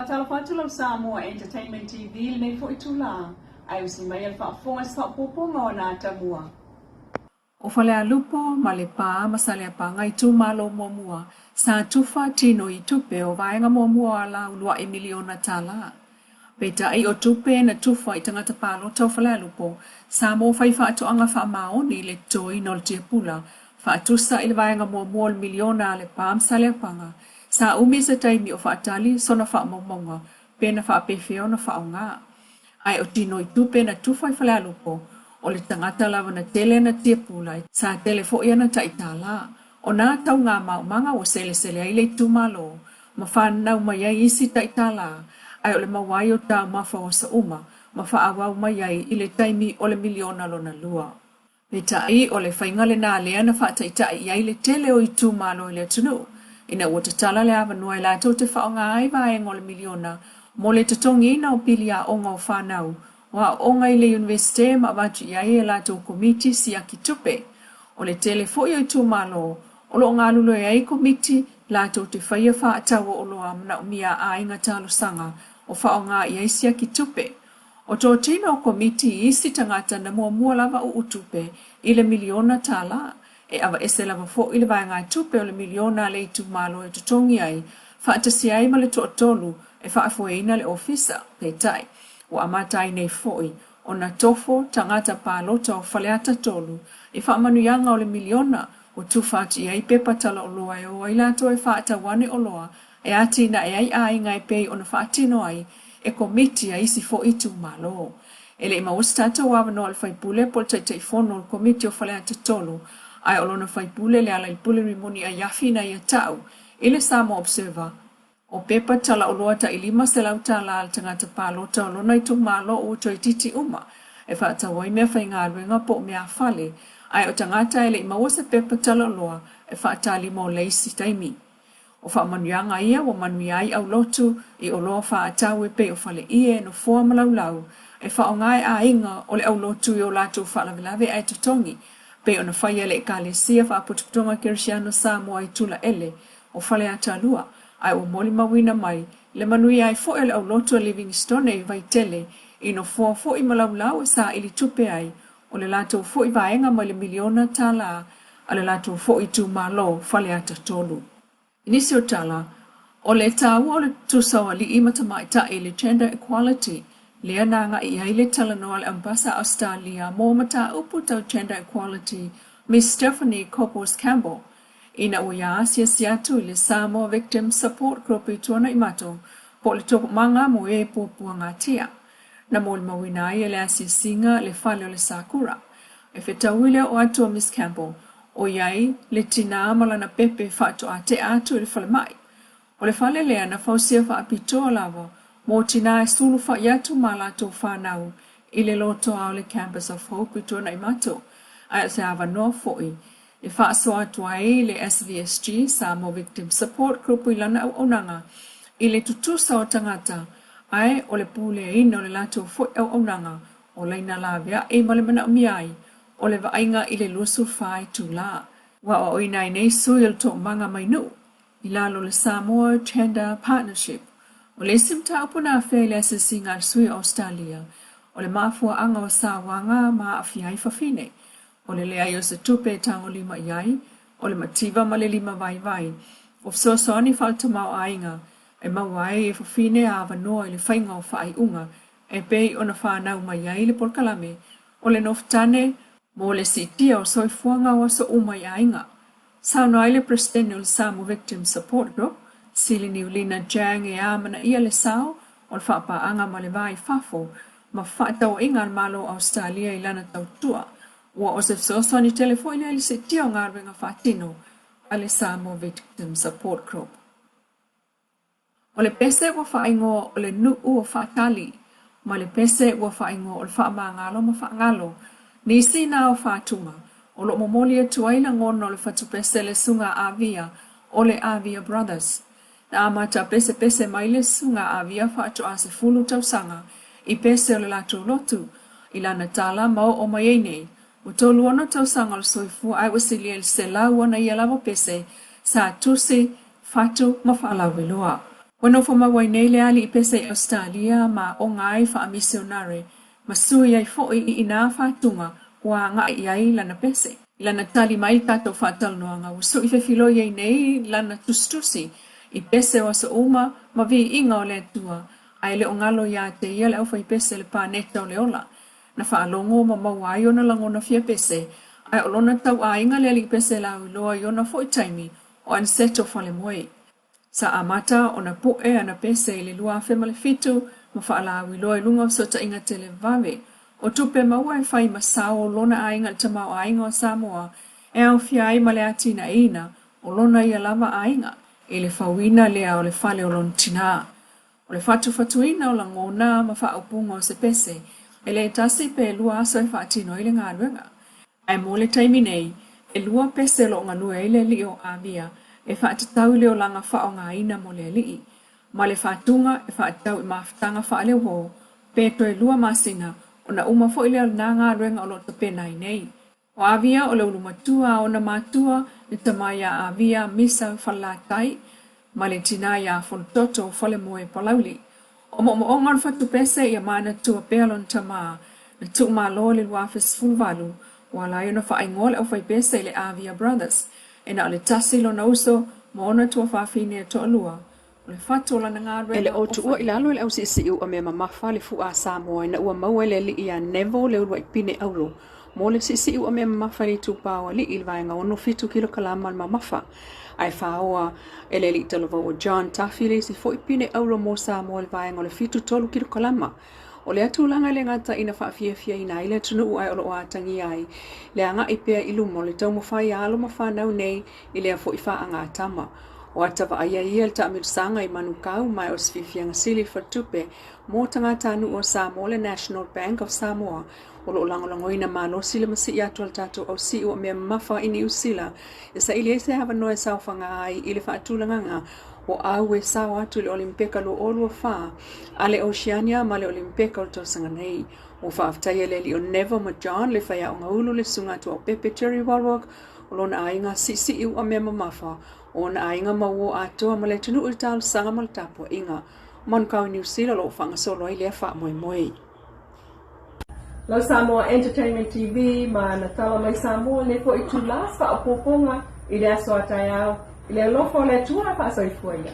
Talafatulo Samoa Entertainment TV may for itula. Ay usimayal fa fonga sa pupo na tamua. O fale a lupo malepa masale pa ngai tu malo momua sa tufa tino I tupe o vaenga momua la ulua emiliona tala. Peta ai o tupe na tufa I tangata palo tau fale a lupo sa mo fai fa atu anga fa maoni le toi nol tia pula fa atusa il vaenga momua miliona le pa masale panga sa umisa taimi o fa atali sona fa momonga pena fa pefeo na fa onga. Ai o tino I tupe na tufa I fale a lupo o le tangata lava na tele na tia pula sa tele fo ia na taitala. O nā tau ngā maumanga o sele sele ai le tumalo, ma whanau mai ai isi taitala, ai o le mawai o tā mafa o sa uma, ma whaawau mai ai I le taimi o le miliona lona lua. Me tai o le whaingale nā lea na whaataitai I ai le tele o I tumalo I le tunu, ina ua tatala le awa nuai la tau te whaonga ai vae o le miliona, mo le tatongi ina o pili a onga o whanau, wa onga I le universite ma watu iai e la tau komiti si aki tupe. O le tele fo I tu malo, o lo ngā lulo e ai komiti la tau te whaia wha atawa o loa mna umia a inga talo sanga o wha o ngā iai si aki tupe. O tō tina o komiti isi tangata na mua lava o utupe I le miliona tala, e awa ese lava fo I le vai ngā tupe o le miliona le tu malo e tutongi ai, wha atasi ai ma le to tolu e wha afoeina le ofisa, pe tai. O amatai nei foi, o na tofo tangata pālota o whaleata tolu, e whaamanuianga o le miliona o tūwhati ai pepa tala o loa e o ailato e whaata wane o loa, e ati na e ai ai ngai pei o na whaatino ai, e komiti a isi fo itu malo. Ele ima ustata wawano al whaipule pol taitai fono o komiti o whaleata tolu, ai o lona whaipule le ala ipule rimoni a yafina I a tau, ile Samoa Observer, o pepa tala o loa ta ilima se lau tala al tangata pālota o lona I tu malo o toi titi uma, e whaata wai mea whai ngā ruenga po mea whale, ai o tangata ele I maua se pepa tala o loa e whaata lima o leisi taimi. O wha manuianga ia o manui ai au lotu I o loa whaata ue pe o whale ie no fua malau e wha o ngai a inga o le au lotu I o lato whaalavelave ai tutongi, pe o na whai ele ka le sia wha putuputonga Kirisiano Samoa I tula ele o whale ata lua, ai o moli mawina mai, le manui ai fo ele au lotu a Livingstone I vai tele, I no fua fo I malau e sa ili tupe ai, o le lato fo I vaenga mai le miliona tala, a le lato fo I tu malo fale ata tolu. Inisi o tala, o le tawa o le tusawa li imata maita I le gender equality, lea nanga I ai le talanoa le ambasa Australia mo mata upu tau gender equality, Miss Stephanie Coppers Campbell, ina o ia asia siatu I le Samoa Victim Support Group I tuana I mato, po le toko manga mo e pupua ngā tia. Na mo le mawina I le asia singa le fale o le sakura. E whetauile o atua Miss Campbell, o iai le tina malana pepe whaato a te atu I le fale mai. O le fale lea na fausia wha apitoa lava, mo tina e sulu wha iatu malato whanau, I le loto au le Campus of Hope I tuana I mato, a se ava noa foi. E whaasoa atua e le SVSG, Samoa Victim Support Group I lana au onanga, I le tutusa o tangata, ai o le pule ina o le lato foi au onanga, o leina lavea e male mana umiai, o le vainga I le lusu whai tu la. Wa o ina I nei sui o to manga mai nu, I lalo le Samoa Gender Partnership, o le simta upuna whea le asasinga sui Australia, o le mafua anga o sawanga ma afiai fafine, o le lea yo se tupe tango lima iai, o le mativa ma le lima vai, o fsosoani falta mau ainga, e mawai e fafine a avanoa I le whainga o whaai unga, e pei o na whanau mai iai le polkalame, o le noftane, mo le sitia o soifuanga o so umai ainga. Sauno ai le presidente o le Samoa Victim Support Group, sili ni ulina jang e amana ia le sao, o le whapaanga ma le vai fafo, ma whaatau inga al malo Australia I lana tautua, ua o se fsosoni telefoni ai le sitia o ngā ruenga whaatino, a le Samoa Victim Support Group. O le pese ua whaingo o le nuu o whaatali, ma le pese ua whaingo o le whaamangalo ma whaangalo, nisi na o whaatunga, o lo momoli atu aina ngono o le whatupese le sunga Avia, o le Avia Brothers. Na amata pese mai le sunga Avia whaatu a se fulu tausanga, I pese o le lato lotu, I lana tala mau o maiene, o tolu ono tausanga o soifu ai wasili el se lau ana ia lavo pese, sa tusi, fatu ma whaalawe loa. Wano foma wainei le ali ipese Australia ma o ngai fa misionare ma sui ai fo I ina fatunga wa nga iai lana pese. Lana tali mai tato fatal noanga usu I fefilo yei nei lana tustusi I pese wa so uma ma vi inga o le tua ai le ongalo ya te ia le au fai pese le paneta o le ola. Na fa alongo ma mawai o na langona fia pese ai olona tau a inga le ali pese la uloa I ona fo taimi o anseto fale moe. Sa amata o na poe ana pese I Leilua female fitu ma faala wiloa lunga so ta inga tele vave. O tupe maua fai masao lona ainga tamau ainga o Samoa e au fiai ma le atina ina o lona ia lava ainga e le fawina lea o le fale o lon tina. O le fatuina o la ngona ma fa upunga o se pese e le tasi pe lua aso e fatino I le ngā ruenga. Ai mo le taimi nei e lua pese lo nganua I le li o avia e whaatatau leo langa whao ngā ina mo le lii. Ma le whaatunga e whaatau I mawhatanga wha leo ho, peto e lua masina o na uma fo I leo nā ngā ruenga o lota penai nei. O avia o leo lumatua o na matua ni tamaya avia misa whalatai, ma le tina ia whontoto o whale moe palauli. O mo o ngan whatu pese I a mana tua pealon tama, na tuk ma lo le luafes fulvalu, wala yona whaingole au whai pese le avia brothers, e na le tasi lo na uso ma ona tua whawhine to alua. O le whatu la na ngā rena. Ele o tu ua ilalo ele au si u a mea mamafa le fu a Samoa na ua maua le li ia nevo le urua I pine auro. Mo le si u a mea mamafa li tu paua li ilvaenga ono fitu kilo kalama mamafa. Ai whaoa ele li talova o John Tafile si fo I pine auro mo Samoa le vaenga o le fitu tolu kilo kalama. O le atulanga le ngata ina whaafia ina ile tunu ai o atangi ai. Le anga I pea ilumo le tau mawhai alo mawhanau nei I le fo I wha anga atama. O atawa aia ia le ta sanga I manukau mai o sfifianga sili whatupe mo tangata anu o Samoa le National Bank of Samoa. O lo langolangoina malo sila masi I atu al tato au si o mea mafa ini usila. E sa ili ese hawa noe saufanga ai ili whaatulanga nga o au e sawa atu le olimpeka lo olua wha ale Oceania ma le olimpeka o tosanga nei. O whaaftai le li o Nevo ma John le whaia o ngaulu le sunga atu o Pepe Cherry Walwalk o lo na ainga si u a mea mamafa o na ainga mawo atoa ma le tunu ultal sanga ma le tapo inga. Mankau New Zealand lo whanga solo I le wha moe moe. Lo Samoa Entertainment TV ma na tala mai Samoa le fo I tu las fa opoponga I le aso atayao I le lofo le tua fa so I fuia.